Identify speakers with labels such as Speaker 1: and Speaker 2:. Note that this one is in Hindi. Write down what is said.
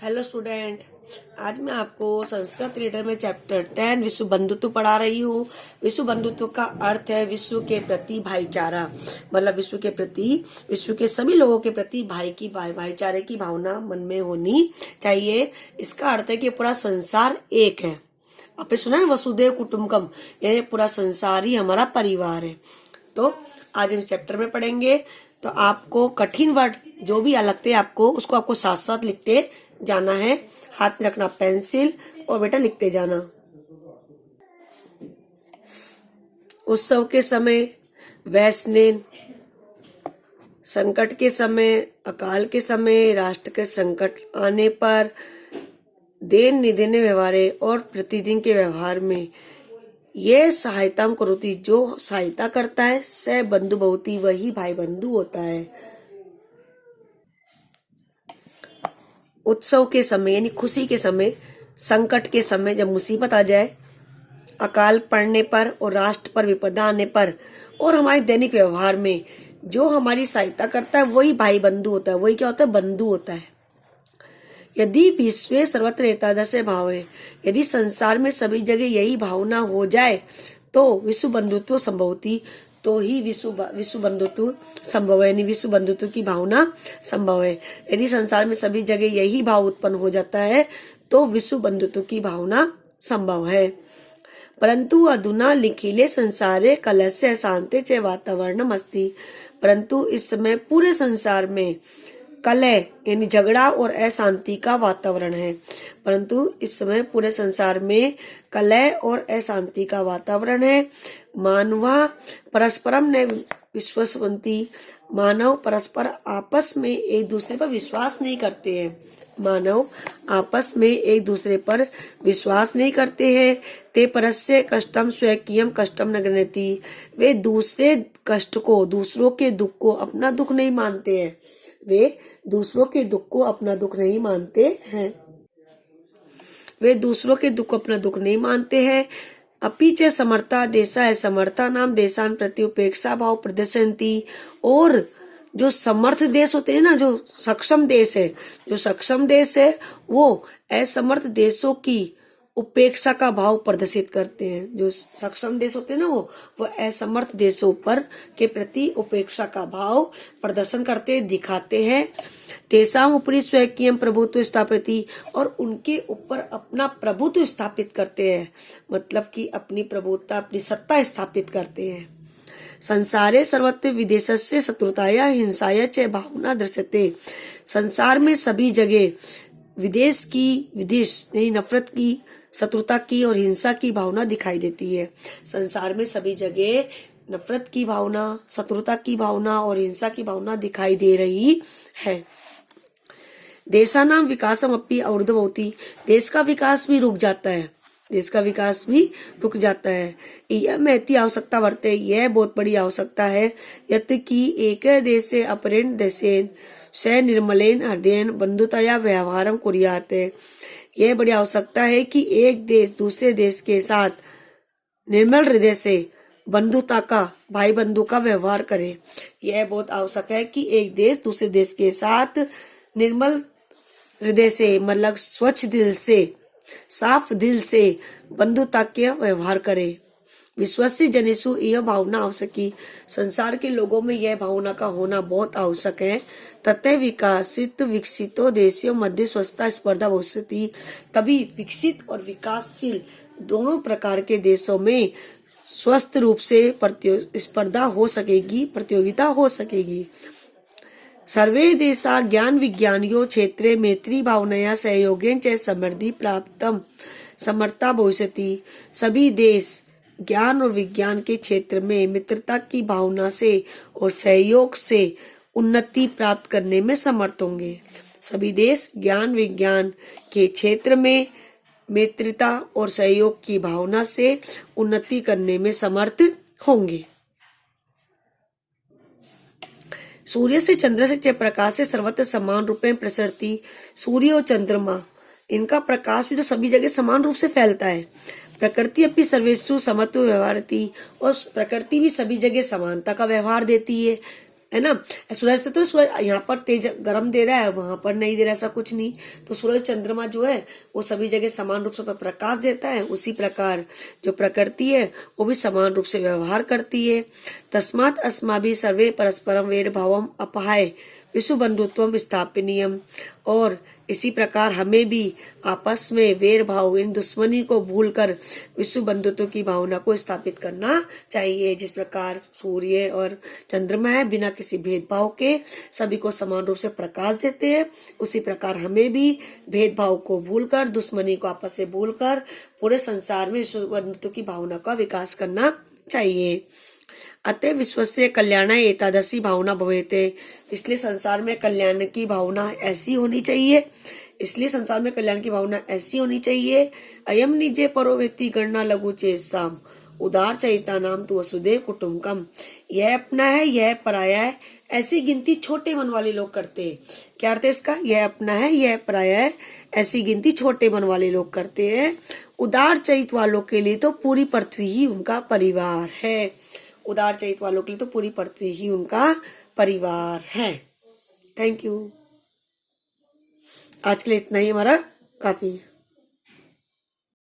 Speaker 1: हेलो स्टूडेंट, आज मैं आपको संस्कृत रीडर में चैप्टर 10 विश्व बंधुत्व पढ़ा रही हूँ। विश्व बंधुत्व का अर्थ है विश्व के प्रति भाईचारा, मतलब विश्व के प्रति, विश्व के सभी लोगों के प्रति भाईचारे की भावना मन में होनी चाहिए। इसका अर्थ है कि पूरा संसार एक है। आपने सुना है वसुधैव कुटुंबकम, यानी पूरा संसार ही हमारा परिवार है। तो आज हम चैप्टर में पढ़ेंगे। तो आपको कठिन वर्ड जो भी लगते हैं उसको आपको साथ साथ लिखते जाना है। हाथ में रखना पेंसिल और बेटा लिखते जाना। उत्सव के समय, वैष्णव संकट के समय, अकाल के समय, राष्ट्र के संकट आने पर, देन निदेन व्यवहार और प्रतिदिन के व्यवहार में ये सहायता करोति, जो सहायता करता है स बंधु बहुती, वही भाई बंधु होता है। उत्सव के समय यानी खुशी के समय, संकट के समय जब मुसीबत आ जाए, अकाल पड़ने पर और राष्ट्र पर विपदा आने पर, और हमारे दैनिक व्यवहार में जो हमारी सहायता करता है वही भाई बंधु होता है। वही क्या होता है? बंधु होता है। यदि विश्व सर्वत्र एतादृश भाव है, यदि संसार में सभी जगह यही भावना हो जाए तो विश्व बंधुत्व संभवती, तो ही विश्व बंधुत्व संभव है, यानी विश्व बंधुत्व की भावना संभव है। यदि संसार में सभी जगह यही भाव उत्पन्न हो जाता है तो विश्व बंधुत्व की भावना संभव है। परंतु अधुना लिखिले संसारे कलस्य शांति च वातावरणम अस्ति, परंतु इस समय पूरे संसार में कलह यानी झगड़ा और अशांति का वातावरण है। परंतु इस समय पूरे संसार में कलह और अशांति का वातावरण है। मानवा परस्परम न विश्वसवंती, मानव परस्पर आपस में एक दूसरे पर विश्वास नहीं करते हैं। मानव आपस में एक दूसरे पर विश्वास नहीं करते हैं। ते परस्य कष्टम स्वकीयम कष्टम न गृह्णन्ति, वे दूसरे कष्ट को, दूसरों के दुख को अपना दुख नहीं मानते हैं। वे दूसरों के दुख को अपना दुख नहीं मानते हैं। वे दूसरों के दुख को अपना दुख नहीं मानते हैं। अपि च समर्था देशा है समर्था नाम देशान प्रति उपेक्षा भाव प्रदर्शनती, और जो समर्थ देश होते हैं ना, जो सक्षम देश है, वो असमर्थ देशों की उपेक्षा का भाव प्रदर्शित करते हैं। जो सक्षम देश होते हैं ना, वो असमर्थ देशों पर के प्रति उपेक्षा का भाव प्रदर्शन करते दिखाते हैं। तेसाम ऊपरी स्वकीय प्रभुत्व स्थापित, और उनके ऊपर अपना प्रभुत्व स्थापित करते हैं, मतलब कि अपनी प्रभुत्ता, अपनी सत्ता स्थापित करते हैं। संसारे सर्वत्र विदेशस्य शत्रुताया हिंसाया च भावना दृश्यते, संसार में सभी जगह विदेश नहीं, नफरत की, शत्रुता की और हिंसा की भावना दिखाई देती है। संसार में सभी जगह नफरत की भावना, शत्रुता की भावना और हिंसा की भावना दिखाई दे रही है। देशानाम विकासम अपि अवरुद्धवती, देश का विकास भी रुक जाता है। यह महती आवश्यकता वर्ते, यह बहुत बड़ी आवश्यकता है। यत कि एक देश से अपरेण देशेन स निर्मलेन हृदयेन बंधुतया व्यवहारम कुर्यात्, यह बड़ी आवश्यकता है कि एक देश दूसरे देश के साथ निर्मल हृदय से बंधुता का, भाई बंधु का व्यवहार करे। यह बहुत आवश्यक है कि एक देश दूसरे देश के साथ निर्मल हृदय से, मतलब स्वच्छ दिल से, साफ दिल से बंधुता के व्यवहार करे। विश्वस्य जनेषु यह भावना आवश्यकी, संसार के लोगों में यह भावना का होना बहुत आवश्यक है। ततः विकसितो देशों मध्य स्वस्थता स्पर्धा भविष्यति, तभी विकसित और विकासशील दोनों प्रकार के देशों में स्वस्थ रूप से स्पर्धा हो सकेगी, प्रतियोगिता हो सकेगी। सर्वे देशा ज्ञान विज्ञानियों क्षेत्रे मैत्री भावनया सहयोगेन च समृद्धि प्राप्तम समर्था भविष्यति, सभी देश ज्ञान और विज्ञान के क्षेत्र में मित्रता की भावना से और सहयोग से उन्नति प्राप्त करने में समर्थ होंगे। सभी देश ज्ञान विज्ञान के क्षेत्र में मित्रता और सहयोग की भावना से उन्नति करने में समर्थ होंगे। सूर्य से चंद्र से च प्रकाश से सर्वत्र समान रूप में प्रसरती, सूर्य और चंद्रमा, इनका प्रकाश भी जो सभी जगह समान रूप से फैलता है। प्रकृति अपनी सर्वेषु समत्व व्यवहारती, और प्रकृति भी सभी जगह समानता का व्यवहार देती है। है ना। सूरज से तो सूरज यहाँ पर तेज गर्म दे रहा है, वहां पर नहीं दे रहा, ऐसा कुछ नहीं। तो सूरज चंद्रमा जो है वो सभी जगह समान रूप से प्रकाश देता है। उसी प्रकार जो प्रकृति है वो भी समान रूप से व्यवहार करती है। तस्मात् अस्माभिः सर्वे परस्परम वैर भावम अपहाय विश्व बंधुत्वम स्थापनीयम। और इसी प्रकार हमें भी आपस में वैर भाव, इन दुश्मनी को भूलकर विश्व बंधुत्व की भावना को स्थापित करना चाहिए। जिस प्रकार सूर्य और चंद्रमा है बिना किसी भेदभाव के सभी को समान रूप से प्रकाश देते हैं, उसी प्रकार हमें भी भेदभाव को भूलकर, दुश्मनी को आपस से भूलकर पूरे संसार में विश्व बंधुत्व की भावना का विकास करना चाहिए। अतः विश्वस्य कल्याणाय एतादृशी भावना भवेते। इसलिए संसार में कल्याण की भावना ऐसी होनी चाहिए। इसलिए संसार में कल्याण की भावना ऐसी होनी चाहिए। अयम निजे परो व्यक्ति गणना लघु चेतसाम उदार चरिता नाम तु वसुदेव कुटुंबकम। यह अपना है, यह पराया है, ऐसी गिनती छोटे मन वाले लोग करते हैं। क्या अर्थ है इसका? यह अपना है, यह पराया है, ऐसी गिनती छोटे मन वाले लोग करते हैं। उदार चरित वालों के लिए तो पूरी पृथ्वी ही उनका परिवार है। उदार चरित वालों के लिए तो पूरी पृथ्वी ही उनका परिवार है। Thank you. आज के लिए इतना ही हमारा काफी है।